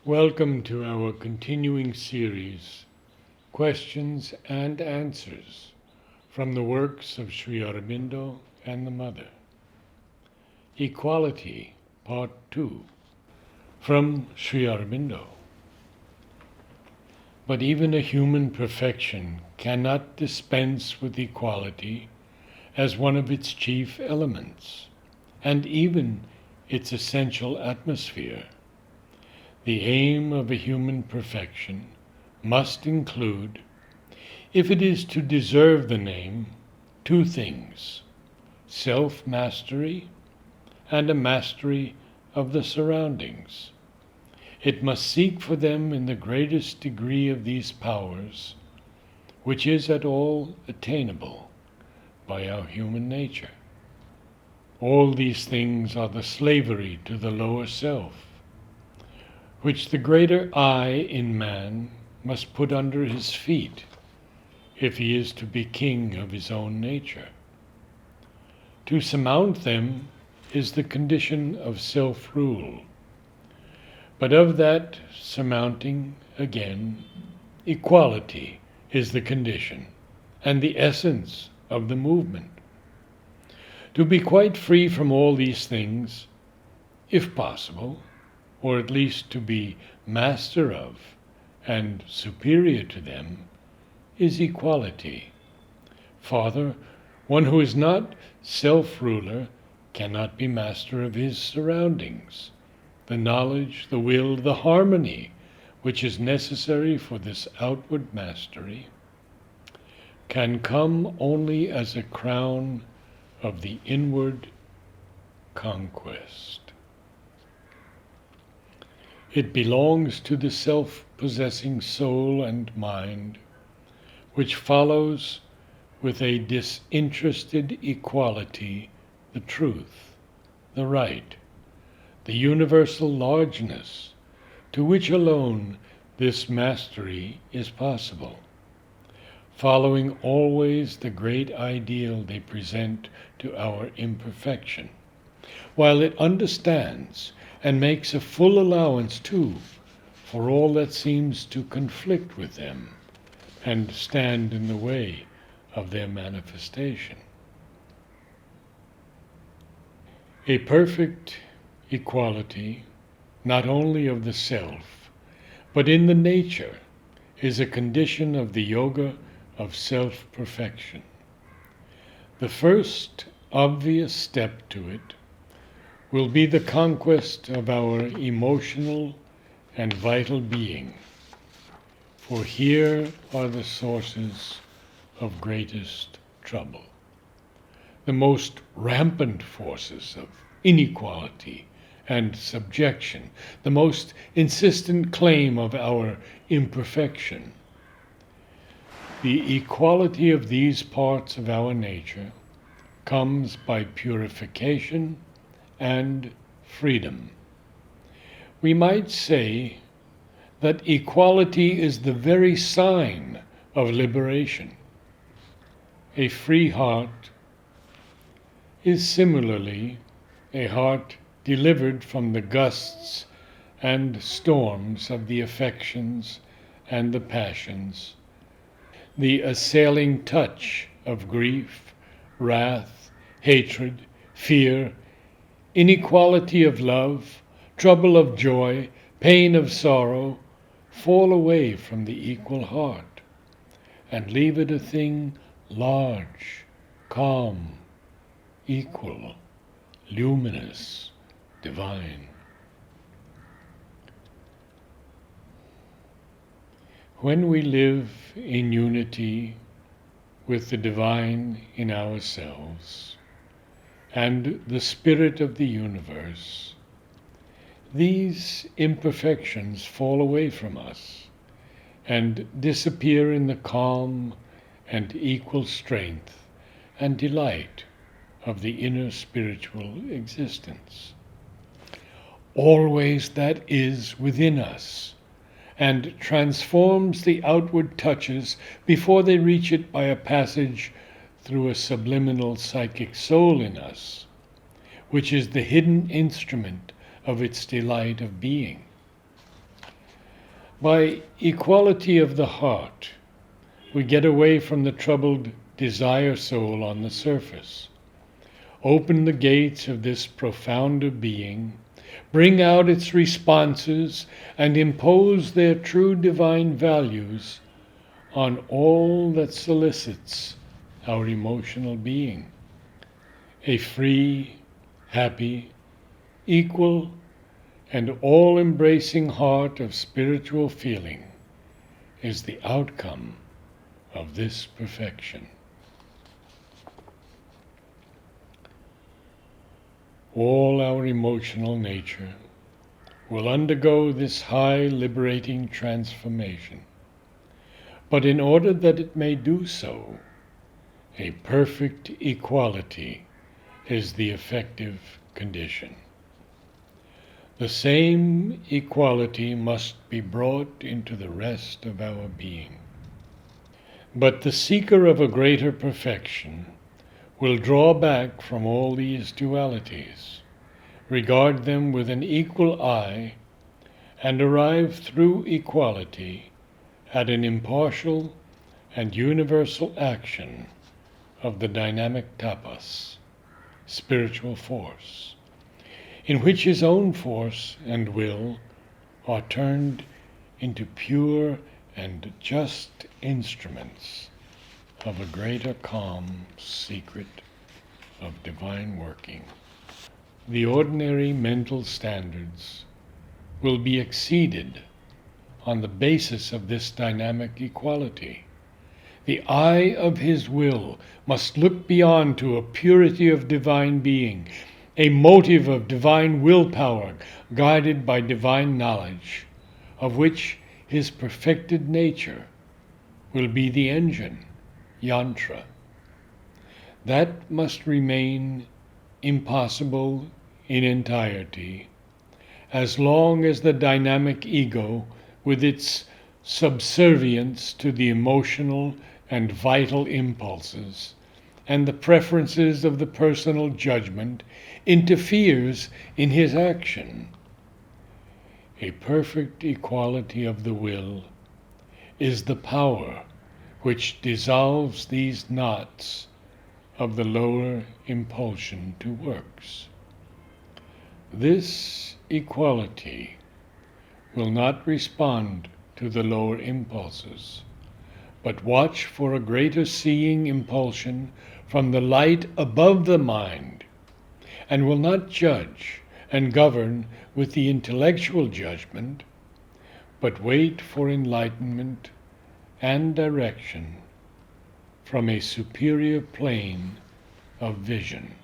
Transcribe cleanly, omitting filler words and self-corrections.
Welcome to our continuing series, Questions and Answers, from the works of Sri Aurobindo and the Mother. Equality, Part 2, from Sri Aurobindo. But even a human perfection cannot dispense with equality as one of its chief elements, and even its essential atmosphere. The aim of a human perfection must include, if it is to deserve the name, two things: self-mastery and a mastery of the surroundings. It must seek for them in the greatest degree of these powers, which is at all attainable by our human nature. All these things are the slavery to the lower self, which the greater I in man must put under his feet if he is to be king of his own nature. To surmount them is the condition of self-rule. But of that surmounting, again, equality is the condition and the essence of the movement. To be quite free from all these things, if possible, or at least to be master of and superior to them, is equality. Farther, one who is not self-ruler cannot be master of his surroundings. The knowledge, the will, the harmony which is necessary for this outward mastery can come only as a crown of the inward conquest. It belongs to the self-possessing soul and mind, which follows with a disinterested equality the truth, the right, the universal largeness, to which alone this mastery is possible, following always the great ideal they present to our imperfection, while it understands and makes a full allowance, too, for all that seems to conflict with them and stand in the way of their manifestation. A perfect equality, not only of the self, but in the nature, is a condition of the yoga of self-perfection. The first obvious step to it will be the conquest of our emotional and vital being, for here are the sources of greatest trouble. The most rampant forces of inequality and subjection, the most insistent claim of our imperfection. The equality of these parts of our nature comes by purification and freedom. We might say that equality is the very sign of liberation. A free heart is similarly a heart delivered from the gusts and storms of the affections and the passions, the assailing touch of grief, wrath, hatred, fear, inequality of love, trouble of joy, pain of sorrow, fall away from the equal heart, and leave it a thing large, calm, equal, luminous, divine. When we live in unity with the divine in ourselves and the spirit of the universe, these imperfections fall away from us and disappear in the calm and equal strength and delight of the inner spiritual existence. Always that is within us, and transforms the outward touches before they reach it by a passage through a subliminal psychic soul in us, which is the hidden instrument of its delight of being. By equality of the heart, we get away from the troubled desire soul on the surface, open the gates of this profounder being, bring out its responses, and impose their true divine values on all that solicits our emotional being. A free, happy, equal, and all-embracing heart of spiritual feeling is the outcome of this perfection. All our emotional nature will undergo this high liberating transformation. But in order that it may do so, a perfect equality is the effective condition. The same equality must be brought into the rest of our being. But the seeker of a greater perfection will draw back from all these dualities, regard them with an equal eye, and arrive through equality at an impartial and universal action of the dynamic tapas, spiritual force, in which his own force and will are turned into pure and just instruments of a greater calm secret of divine working. The ordinary mental standards will be exceeded on the basis of this dynamic equality. The eye of his will must look beyond to a purity of divine being, a motive of divine willpower guided by divine knowledge, of which his perfected nature will be the engine, yantra. That must remain impossible in entirety as long as the dynamic ego, with its subservience to the emotional and vital impulses and the preferences of the personal judgment, interferes in his action. A perfect equality of the will is the power which dissolves these knots of the lower impulsion to works. This equality will not respond to the lower impulses, but watch for a greater seeing impulsion from the light above the mind, and will not judge and govern with the intellectual judgment, but wait for enlightenment and direction from a superior plane of vision.